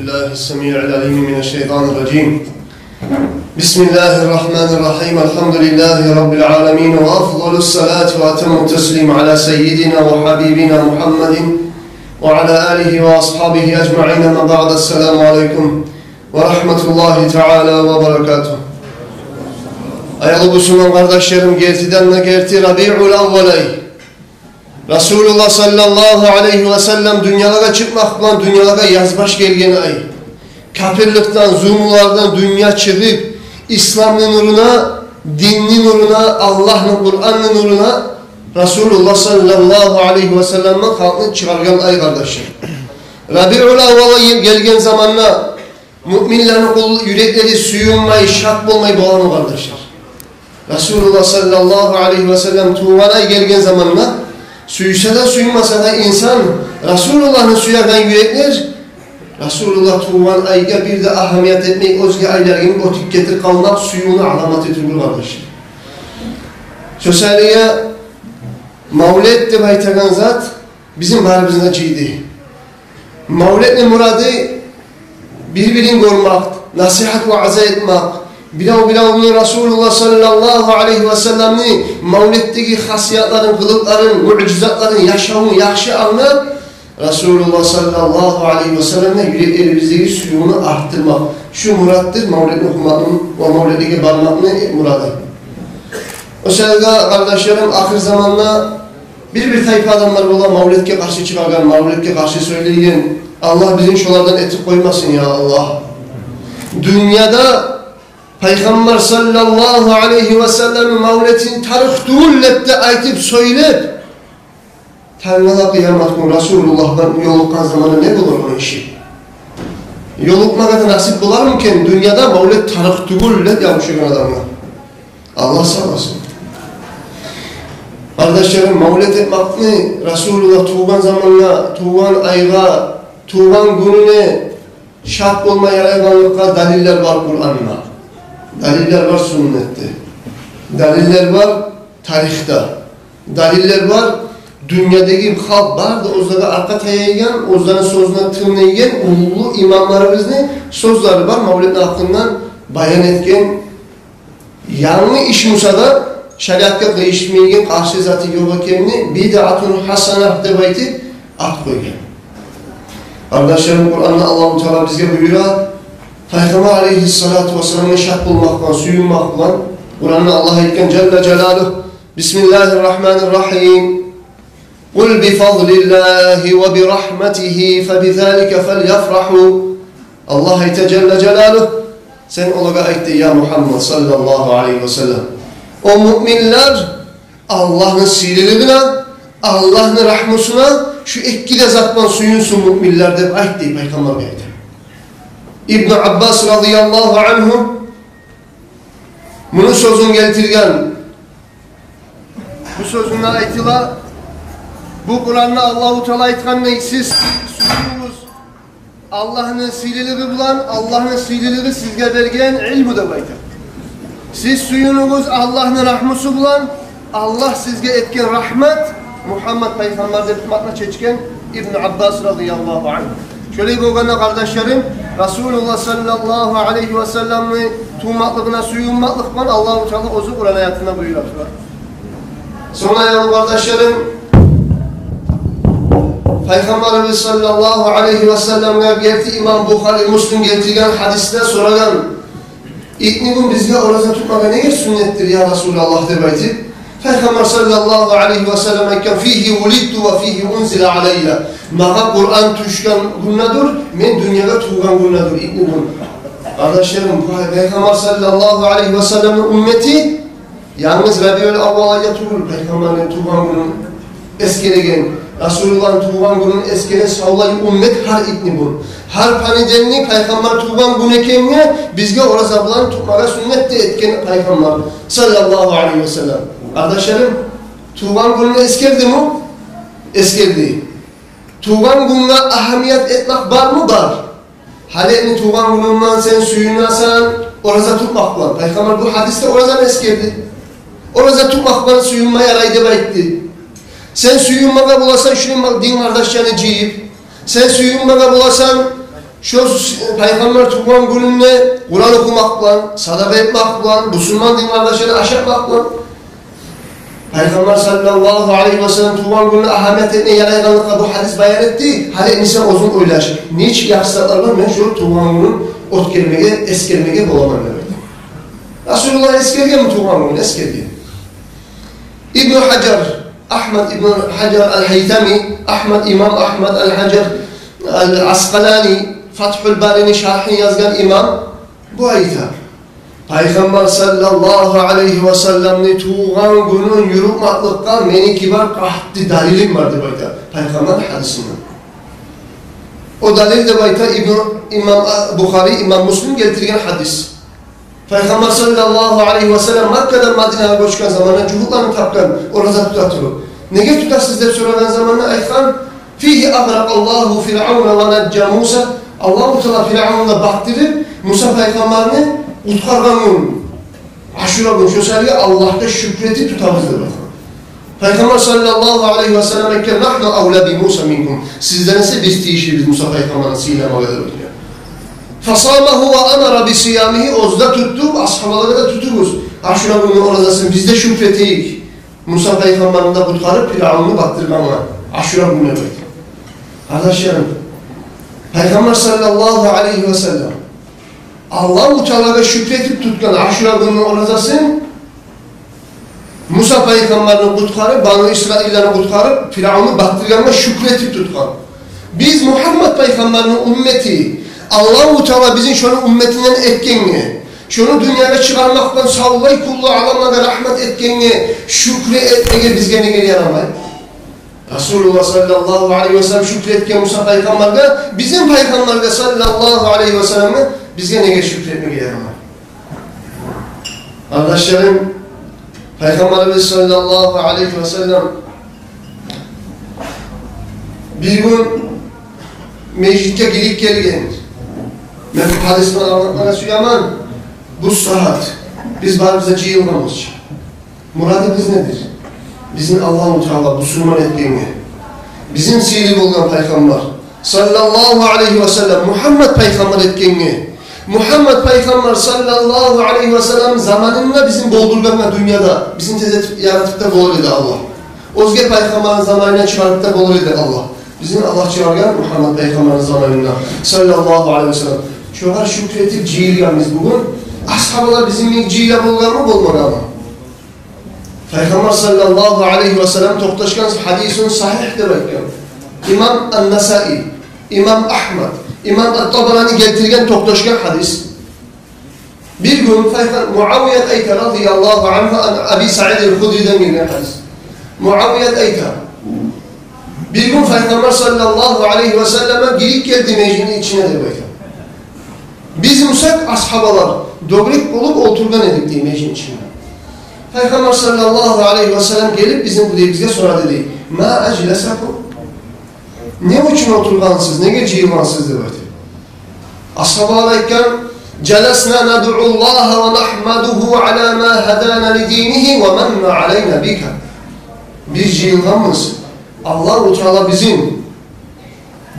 بالله السميع العليم من الشيطان الرجيم بسم الله الرحمن الرحيم الحمد لله رب العالمين وأفضل الصلاة وأتم التسليم على سيدنا وحبيبنا محمد وعلى آله وأصحابه أجمعين ما بعد السلام عليكم ورحمة الله تعالى وبركاته. Ayalı Müslüman kardeşlerim, gertiden de gerti Rabi'ul Avvalay. Resulullah sallallahu aleyhi ve sellem dünyalara çıkmakla dünyalara yazbaş gelgen ay. Kafirlikten, zulümlerden dünya çıkıp İslam'ın nuruna, dinin nuruna, Allah'ın Kur'an'ın nuruna Resulullah sallallahu aleyhi ve sellem'e halkını çıkargan ay kardeşler. Rabi'ul Avvalay gelgen zamanla müminlerin yürekleri suyunmayı, şak olmayı boğanı kardeşler. Resulullah sallallahu aleyhi ve sellem tuğana gelgen zamanla suysa da suyunmasa da insan Resulullah'ın suyadan yürekler Resulullah tuğan ayga bir de ahamiyet etmek özge aylarının o tükketir kalmak suyunu alamat etilur kardeşler. Söyleye Mevlid de baytagan zat bizim barbizine ciydi. Mevlid'in muradı birbirini görmek, nasihat ve azay etmek, bilav Resulullah sallallahu aleyhi ve sellem'ni Mevlid'deki hasiyatların, kılıkların, mucizatların yaşamını yakşı anlar, Resulullah sallallahu aleyhi ve sellem'ne yüreklerimizdeki suyunu arttırmak. Şu murattır Mevlid'in okumanın ve Mevlid'deki barmakның muradı. O sırada kardeşlerim ahir zamanla bir tayfa adamlar olan Mevlid'e karşı çıkargan, Mevlid'e karşı söyleyen, Allah bizim şolardan etik koymasın ya Allah. Dünyada Peygamber sallallahu aleyhi ve sellem'in Mevlid'in tarihtullette aytıp söyleyip Tanrı'na kıyamet gün Resulullah'dan yolukkan zamanı ne bulur o işi? Yolukmaya nasip bular mı ki dünyada Mevlid tarihtullette yapışıkan adamlar? Allah sağ olasın. Kardeşlerim Mevlid etmekni Resulullah tuğan zamanına, tuğan ayga, tuğan gününe şart olma yarayganlıkta daliller var Kur'an'da. Daliller var sünnette. Daliller var tarihte. Daliller var dünyadaki halk var da ozlara arka tayaygen, ozların sözüne tırnaygen ulu imamlarımızın sözleri var. Mevlid'in hakkından bayan etken yanlı iş musada şeriatka değişmeyen karşı zatı yok ekeni bid'atun hasanah debayti at koygen. Kardeşlerim Kur'an'da Allah-u Teala bizge buyuruyor. Peygamber aleyhissalatu vesselam'ın şak bulmakla, suyunmakla Kur'an'da Allah etken Celle Celaluhu Bismillahirrahmanirrahim قُلْ بِفَضْلِ اللّٰهِ وَبِرَحْمَتِهِ فَبِذَٰلِكَ فَلْيَفْرَحُوا Allah ite Celle Celaluhu sen olaga ayette ya Muhammed sallallahu aleyhi ve sellem o müminler Allah'ın sililiğine, Allah'ın rahmusuna şu ekkile zattan suyunsun müminler de ayette Peygamber ayette. İbn Abbas radıyallahu anhu bunun sözünü getirgen bu sözünle aytıla bu Kur'an'da Allah-u Teala aytkanla siz suyunuz Allah'ın sililiği bulan Allah'ın sililiği sizge bergen ilmu da baytar. Siz suyunuz Allah'ın rahmusu bulan Allah sizge etken rahmet Muhammed Peygamber'de tutmakla çeçken İbn Abbas radıyallahu anh. Şöyle bu kadar kardeşlerim Resulullah sallallahu aleyhi ve sellem'in tuğmaklığına suyunmaklıkla Allah-u Teala ozu Kur'an hayatına buyuruyor. Sonra yani kardeşlerim Peygamberimiz sallallahu aleyhi ve sellem'e geldi İmam Bukhari Müslim getirgen hadiste soragan İlk gün bizge orada tutmaya ne sünnettir ya Resulallah demeyti. Peygamber sallallahu aleyhi ve sellem ekken fihi ulidtu ve fihi unzila aleyye. Mağa Kur'an tuşkan günnadır, men dünyada tuğan günnadır ilk gün. Kardeşlerim Peygamber sallallahu aleyhi ve sellem'in ümmeti yalnız Rabi'ul Avval'a tuğul Peygamber'in tuğan günün eskelegen. Resulullah'ın tuğan günün eskene savlayı ümmet her ikni bu. Her panicenini Peygamber tuğan gün ekenine bizge orası bulan tutmaya sünnet de etken Peygamber sallallahu aleyhi ve sellem. Kardeşlerim tuğan gününü eskerdi mi? Eskerdi. Tuğan gününe ahamiyet etmek var mı? Var. Halini tuğan gününden sen suyunasan orası tutmak var. Peygamber bu hadiste orası eskerdi. Orası tutmak suyunma yaraydı bayıttı. Sen suyunmaga bulasan şunun din kardeşlerini ciyip, sen suyunmaga bulasan Şu Peygamber tuğan gününde Kur'an okumakla, sadaka etmekle, Müslüman din kardeşleri aşakmakla Peygamber sallallahu aleyhi ve sellem tuğan gününde ahametine yarayganlıkla bu hadis bayan etti. Hali insan uzun oylar. Niçin yaksaklarla ben şu tuğan günün ot gelmeye, es gelmeye bulamam demek. Resulullah es gelgen mi tuğan günün? Es gelgen. İbn-i Hacer, Ahmed İbn Hacer el-Haytami, İmam Ahmed el-Hacer el-Asqalani, Fathul Bari'nin şerhini yazgan imam bu ayta. Peygamber sallallahu aleyhi ve sellem'ni tuğan günün yürüpmaklıkta meni kibar qahtı dalilim vardı bayta. Peygamber hadisinden. O dalil de bayta İmam Bukhari, İmam Müslim getirgen hadis. Peygamber sallallahu aleyhi ve sellem Makke'den Madine'ye koşkan zamanı cuhutlarını tapkan, orada tutatıyor. Nege tutasız deyip söyleyen zamanı aykan fihi aghrakallahu Firavun'a ve necca Musa. Allah-u Teala Firavun'la baktırıp Musa Peygamber'ini utkargan gün, aşura gün, şöyle Allah'ta şükreti tutamızdır. Peygamber sallallahu aleyhi ve sellem ekken nahnu avla bi Musa minkum. Sizden ise biz tiyişiriz Musa Peygamber'in silahı kadar ödüyor. Fasamahu ve amara bi siyamihi ozda tuttu, ashabaları da tuturuz. Aşura günü oradasın, biz de şükreteyik. Musa Peygamber'in de kutkarıp Firavun'u baktırmama. Aşura günü böyle. Kardeşlerim, Peygamber sallallahu aleyhi ve sellem Allah-u Teala'ya şükretip tutkan aşura günü oradasın. Musa Peygamber'in kutkarıp, Banu İsrail'lerin kutkarıp Firavun'u baktırmama şükretip tutkan. Biz Muhammed Peygamber'in ümmeti, Allah-u Teala bizim şunu ümmetinden etkenini, şunu dünyaya çıkarmaktan sallay kullu alamada rahmet etkenini, şükre etmeye biz gene yaramayız. Resulullah sallallahu aleyhi ve sellem şükretken Musa Peygamber'de, bizim Peygamber'de sallallahu aleyhi ve sellem'e biz gene şükretmeye yaramayız. Kardeşlerim, Peygamberimiz sallallahu aleyhi ve sellem bir gün meclite girip gelgen. Mevcut hadisini anlatmana Süleyman, bu saat biz barımıza cıyılmamız. Muradımız nedir? Bizim Allah-u Teala Müslüman ettiğini, bizim sihirli olan Peygamber sallallahu aleyhi ve sellem Muhammed Peygamber ettiğini, Muhammed Peygamber sallallahu aleyhi ve sellem zamanında bizim doldurganla dünyada, bizim teze yaratıp da bolur idi Allah. Özge Peygamber'in zamanına çıkarıp da bolur idi Allah. Bizim Allah çağırgan Muhammed Peygamber'in zamanında sallallahu aleyhi ve sellem. Çoğar şükretip cihilganız bugün. Ashabalar bizim cihile bulgan mı bulmadan mı? Peygamber sallallahu aleyhi ve sellem toktaşkan hadisun sahih de bekliyor. İmam el-Nasai, İmam Ahmed, İmam el-Tabarani getirgen toktaşkan hadis. Bir gün Muaviyet Eyta radıyallahu anhu Abi Sa'id el-Hudri'den gelen hadis. Muaviyet Eyta. Bir gün Peygamber sallallahu aleyhi ve selleme girip geldi meclinin içine de böyle. Biz musak ashabalar doğruk olup oturgan edik diye meclinin içine. Peygamber sallallahu aleyhi ve sellem gelip bizim bizge sonra dedi. Ma aclesakum? Ne için oturgansız, ne geçiymansız dedi. Ashabalarken celesna nad'ullaha ve nahmaduhu ala ma hadana li dinihi ve manna aleyna bika. Biz yılgamız. Allah-u Teala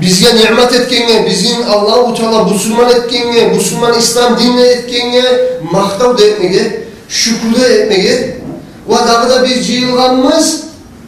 bizge nimet etkenine, bizim Allah-u Teala Müslüman etkenine, Müslüman İslam dinine etkenine, mahtav da etmeye, şükür etmeye ve daha da bir cihilganımız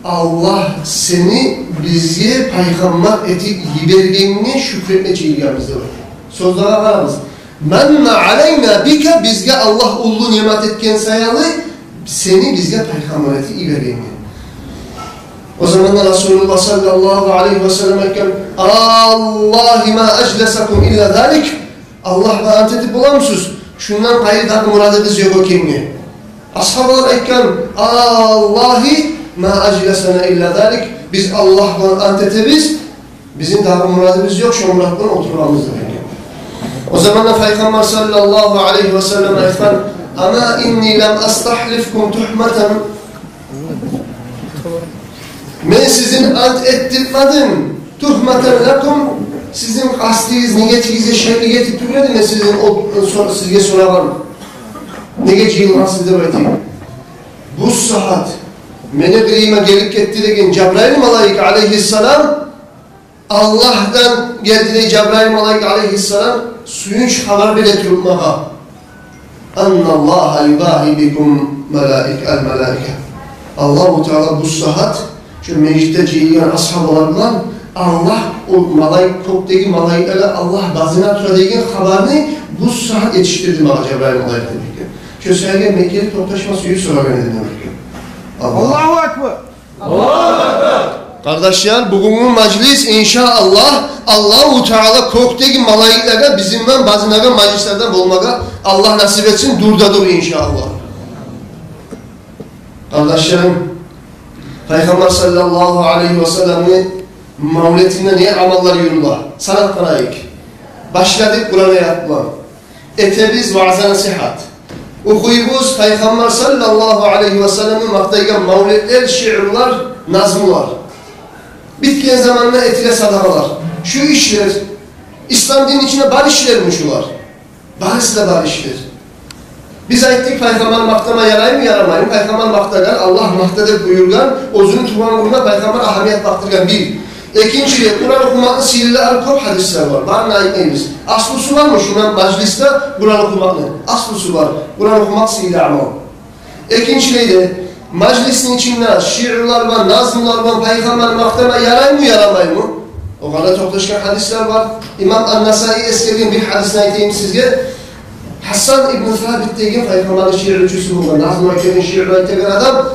Allah seni bizge peygamber etip yibergenine şükretme cihilganımızda var. Sözlere varımız. Menna aleyna bika bizge Allah ullu nimet etken sayalı seni bizge peygamber etip yibergenine. O zaman da Resulullah sallallahu aleyhi ve sellem ekken Allahi ma eclesakum illa zalik. Allah'la antedip bulamsız. Şundan gayrı da muradımız yok o kimliği. Ashabalar ekken Allahi ma eclesana illa zalik. Biz Allah'la antetibiz. Bizim daha muradımız yok. Şu muraddan oturmamızdır. O zaman da Peygamber sallallahu aleyhi ve sellem ekken ama inni lem astahlifkum tuhmeten. Ben sizin ant ettirmedim. Tuhmeten lakum. Sizin kastınız, niyetinize şerri getirtmedim mi sizin sizge sorarım. Ne geçiyor sizde böyle? Bu saat mene birime gelip getirdiğin Cebrail Malaik aleyhisselam Allah'tan geldi Cebrail aleyhisselam suyunç haber bile tutmağa. Annallâhe yubâhi bikum el-melâike. Allah-u Teala bu saat şu meclitte cihiyen ashab olanlar Allah o koktaki malaiklerle Allah bazına tutadığın haberini bu saat yetiştirdi bana Cebrail aleyhisselam. Şu sevgi Mekke'li toplaşma suyu sonra beni dinlemek. Allahu Ekber. Allahu Ekber. Kardeşler, bugünün meclis inşallah Allah-u Teala koktaki malaiklerle bizimden bazıları meclislerden bulmağa Allah nasip etsin dur inşallah. Kardeşlerim, Peygamber sallallahu aleyhi ve sellem'in mevletinde niye amallar yürürler? Sanat kanayık. Başladık Kur'an'a yatma. Etebiz vaaz-ı nasihat. Okuyubuz Peygamber sallallahu aleyhi ve sellem'in maktayken mevletler, şiirler, nazmlar. Bitkiyen zamanla etile sadakalar. Şu işler, İslam dinin içine bar işlermiş olar. Barısı da bar işler. Biz ayettik Peygamber maktama yarayım mı yaramayım? Peygamber maktagan, Allah maktadır buyurgan, ozunu tuğan kuruna Peygamber ahamiyet baktırgan bir. İkinciliğe, Kur'an okumaklı sihirli çok hadisler var. Var naimeyimiz. Aslısı var mı şuna mecliste Kur'an okumaklı? Aslısı var. Kur'an okumak sihirli amal. İkinciliğe de, meclisin içinde şiirler var, nazımlar var, Peygamber maktama yarayım mı yaramayım mı? O kadar toplaşkan hadisler var. İmam An-Nasai eskiden bir hadisine ayeteyim sizge. Hasan İbn-i Thabit deyin Peygamber'in şiirlücüsü bulgan. Nazım-ı Ekber'in şiirlücüsü adam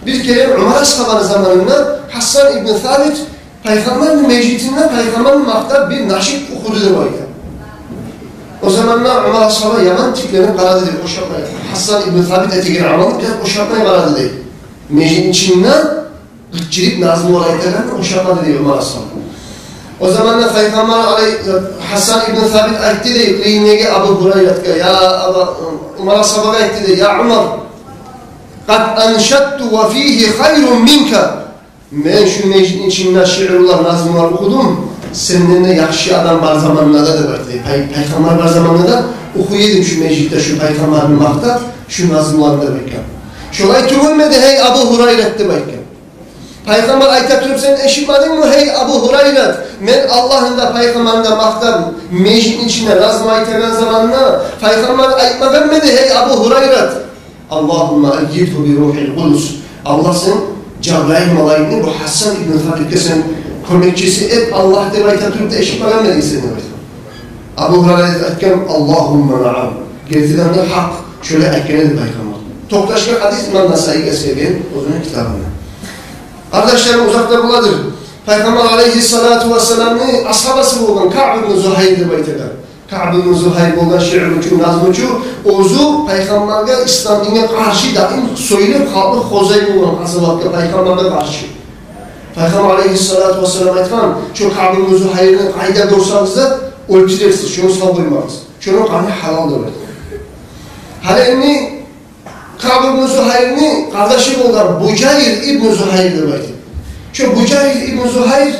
bir kere Ömer Ashaban'ın zamanında Hasan İbn-i Thabit Peygamber'in meclisinden Peygamber'in maktab bir naşit okududur o yüzden. O zamanlar Ömer Ashab'a yaman tiplerin karadı değil, boşaltmaya. Hasan İbn-i Thabit etekini amalı biraz boşaltmaya karadı değil. Meclisin içinden gıtçilik nazım olaylarından boşaltmadı değil Ömer Ashab. O zamanlar Peygamber Hasan İbn-i Thabit ayette de Kıyınege Abu Hurayratka ya Umar Ashab'a ayette de ya Umar kad anşattu ve fihi hayrun minka ben şu meclisin içinden şiirler, nazımlar okudum senden de yakşı adam var zamanlarda da belki Peygamber var zamanında okuyedim şu meclitte şu Peygamber'in maktab şu nazımlarını da belki şolay tüvülmedi hey Abu Hurayrat'tı belki Peygamber ayet-i sen eşitmedin mi hey Abu Hurayrat? Men Allah'ın da Peygamber'in de maktab meclisin içinde nazım ayet-i zamanına Peygamber ayet vermedi hey Abu Hurayrat. Allahümme eyyidhu bi ruhil kudus. Allah sen Cebrail malaikini bu Hasan İbn-i Thabit'e sen kömekçisi et Allah de ayet-i eşitmedin senin. Abu Hurayrat etken Allahümme na'am. Gerçekten de hak şöyle etkenedi Peygamber. Toplaşkan hadis İmam Nasai eskegen o zaman kitabında. Kardeşlerim uzakta buladır. Peygamber aleyhissalatu vesselam'ın ashabası olan Ka'b ibn Zuhayr'dir bayteder. Ka'b ibn Zuhayr olan şiirlucu, nazmucu, ozu Peygamber'e İslam dinine karşı daim söyleyip kaldı Hozeyb olan ashabakta Peygamber'e karşı. Peygamber aleyhissalatu vesselam etken, şu Ka'b ibn Zuhayr'ın kayda görsanız da ölçülersiniz, şunu savurmaz. Şunun kanı halaldır. Halini Ka'b ibn Zuhayr'ın kardeşi olan Bucayr ibn Zuhayr'dir belki. Şu Bucayr ibn Zuhayr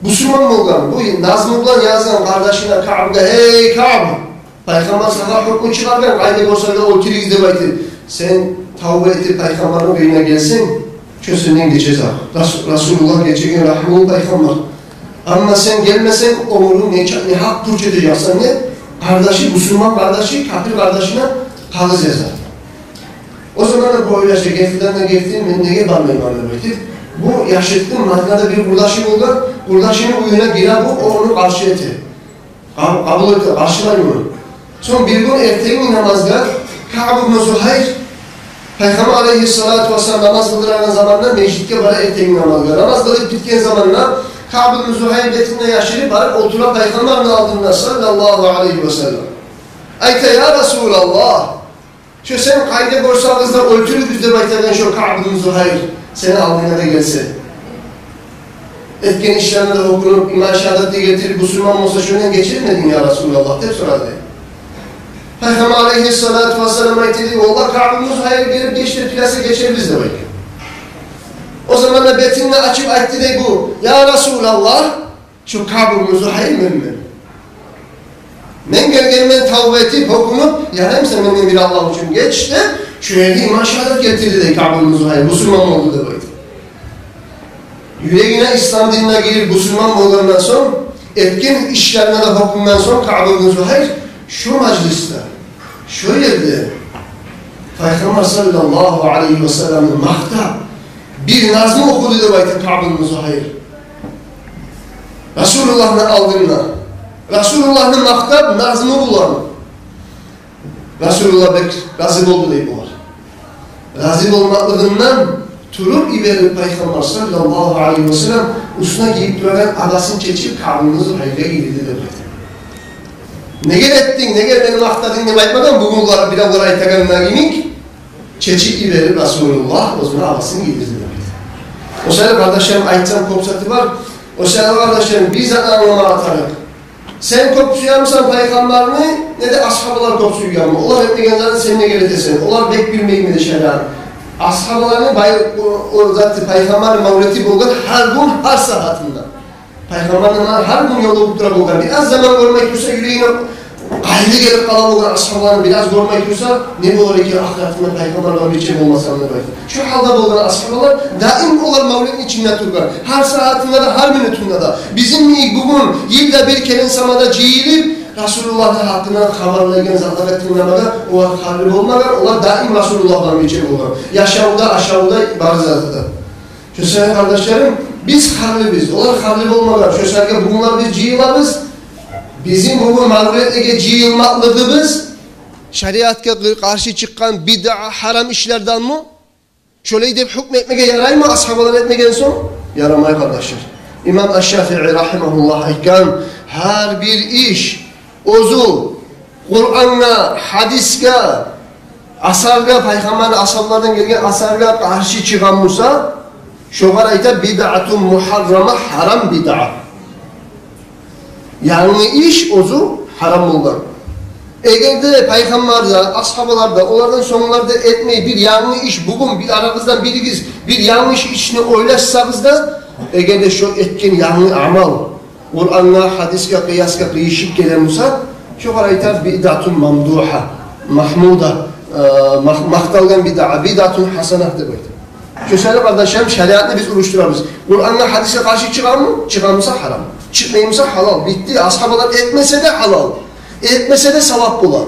Müslüman olan, bu nazmıdan yazan kardeşine Ka'b'da hey Ka'b Peygamber sana hükmü çıkarken kayda gösterge o kirgizde belki. Sen tavbe edip Peygamber'in köyüne gelsin çözünden geçeceğiz. Resulullah geçeceğin rahmın Peygamber. Ama sen gelmesen onurun ne hak turç edeceksin ne? Kardeşi, Müslüman kardeşi, kafir kardeşine kağıt yazar. O zaman da bu öyle şey getirden ben neye banmayım anlamaydı. Bu yaşıttığım maddede bir kurdaşı buldu. Kurdaşının uyuna girer bu, o onu karşı etti. Kabul etti, karşılayın onu. Sonra bir gün erteğin namazda Ka'b ibn Zuhayr Peygamber aleyhissalatu vesselam namaz kıldıran zamanında meclitte bana erteğin namazda. Namaz kılıp bitken zamanında Ka'b ibn Zuhayr betinde yaşayıp bana oturan Peygamber'in aldığında sallallahu aleyhi ve sellem. Ayte ya Resulallah şu sen kayda görsanızda ölçülü bizde beklerken şu Ka'b ibn Zuhayr seni aldığına da gelse. Etken işlerine de okunup iman şehadeti getirip Müslüman olsa şöyle geçirmedin ya Resulallah hep soradı. Peygamber aleyhissalatu vesselam'a dedi valla Ka'b ibn Zuhayr gelip geçti plase geçebiliriz de belki. O zaman da betinle açıp ayette de bu. Ya Resulallah şu Ka'b ibn Zuhayr mümin. Men gelmen tavbe etip okunup yarayım sen benden bir Allah için geçti. Şöyle iman şehadet getirdi de Ka'b ibn Zuhayr Müslüman oldu da böyle. yüreğine İslam dinine girip Müslüman olandan sonra etkin işlerine de bakımdan sonra Ka'b ibn Zuhayr şu mecliste şöyle dedi. Peygamber sallallahu aleyhi ve sellem'in makta bir nazmı okudu da baytı Ka'b ibn Zuhayr. Resulullah'ın aldığına, Resulullah'ın maktab nazmı bulan. Resulullah bek razı oldu deyip olar. Razı olmaklığından turup iberip Peygamber sallallahu aleyhi ve sellem usuna giyip duran adasını çekip Ka'b ibn Zuhayr'a girdi de baytı. Ne gel ettin, ne gel benim maktadın ne baytmadan bugünleri bir avlara aytakanına ginik. Çeçik iberip Resulullah o zaman adasını girdi de baytı. O sene kardeşlerim aytsam kopsatı var. O sene kardeşlerim bizzat anlama atarım. Sen kopsuyamsan peygamberini ne de ashablar kopsuyamı. Onlar hep de gençlerin seninle geletesen. Onlar bek bilmeyi mi de şeriat. Ashablarını o zaten peygamber mevleti bulgan her gün her saatinde. Peygamberin her gün yolda oturak bulgan. Biraz zaman görmek yoksa yüreğine gayrı gelip kalan bulgan ashablarını biraz görmek yoksa ne bu olur ki ahiretinde peygamberle bir şey olmasan da böyle. Şu halde bulgan ashablar daim onlar mevletin içinde durgan. Her saatinde de her minutunda da. Bizim bugün yılda bir kere samada cihilip Resulullah'ın hakkından haberlerken zaten ettiğinde onlar harbi olmadan onlar daim Resulullah'dan bir şey bulgan. Yaşamda aşağıda barzada. Şu senin kardeşlerim biz harbiyiz. Onlar harbi olmadan. Şu senin bunlar biz cihilabız. Bizim bu mağlubiyetle cihilmaklığımız şeriatka karşı çıkan bid'a haram işlerden mi? Şöyle deyip hükmetmeye yaray mı? Ashabalar etmegen son? Yaramay kardeşler. İmam Eşşafii rahimahullah aytgan her bir iş ozu Kur'an'a, hadis'e, asarga, peygamberin ashablardan gelgen asarga karşı çıkan Musa şoğar ayta bid'atun muharrama haram bid'a. Yani iş ozu haram olgan. Eğer de peygamberler, ashabalar onlardan sonlarda etmeyi bir yanlış iş bugün bir aramızdan biriniz bir yanlış işini oylaşsanız da eğer de şu etkin yanlış amal Kur'an'a, hadis'e, kıyas'a kıyışıp gelen Musa şu arayta bid'atun mamduha, mahmuda, maktalgan bid'atun hasanah da böyle. Şu söyle kardeşlerim şeriatını biz oluştururuz. Kur'an'la hadise karşı çıkan mı? Çıkanmışsa haram. Çıkmayımsa halal. Bitti. Ashabalar etmese de halal. Etmese de sevap bulan.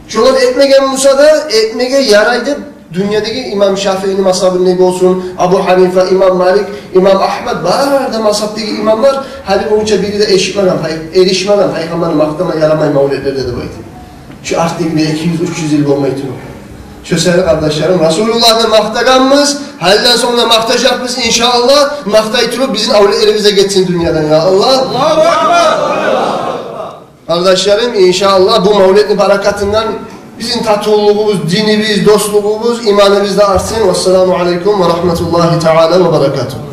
Şunlar etmegen Musa da etmege yaraydı. Dünyadaki İmam Şafii'nin masabı nebi olsun, Abu Hanife, İmam Malik, İmam Ahmed, bağırda masabdaki imamlar hadi olunca biri de erişmeden peygamberin maktama yaramayı mevlidler dedi böyle. Şu artık bir 200-300 yıl olmayı tutuyor. Şu sevgili kardeşlerim, Resulullah'ın maktaganımız, halden sonra maktacakmız inşallah, maktayı tutup bizim avlilerimize geçsin dünyadan ya Allah. Allahu Ekber. Kardeşlerim inşallah bu mevlidin bereketinden bizim tatulluğumuz, dinimiz, dostluğumuz, imanımız da artsın. Vesselamu aleyküm ve rahmetullahi teala ve berekatuhu.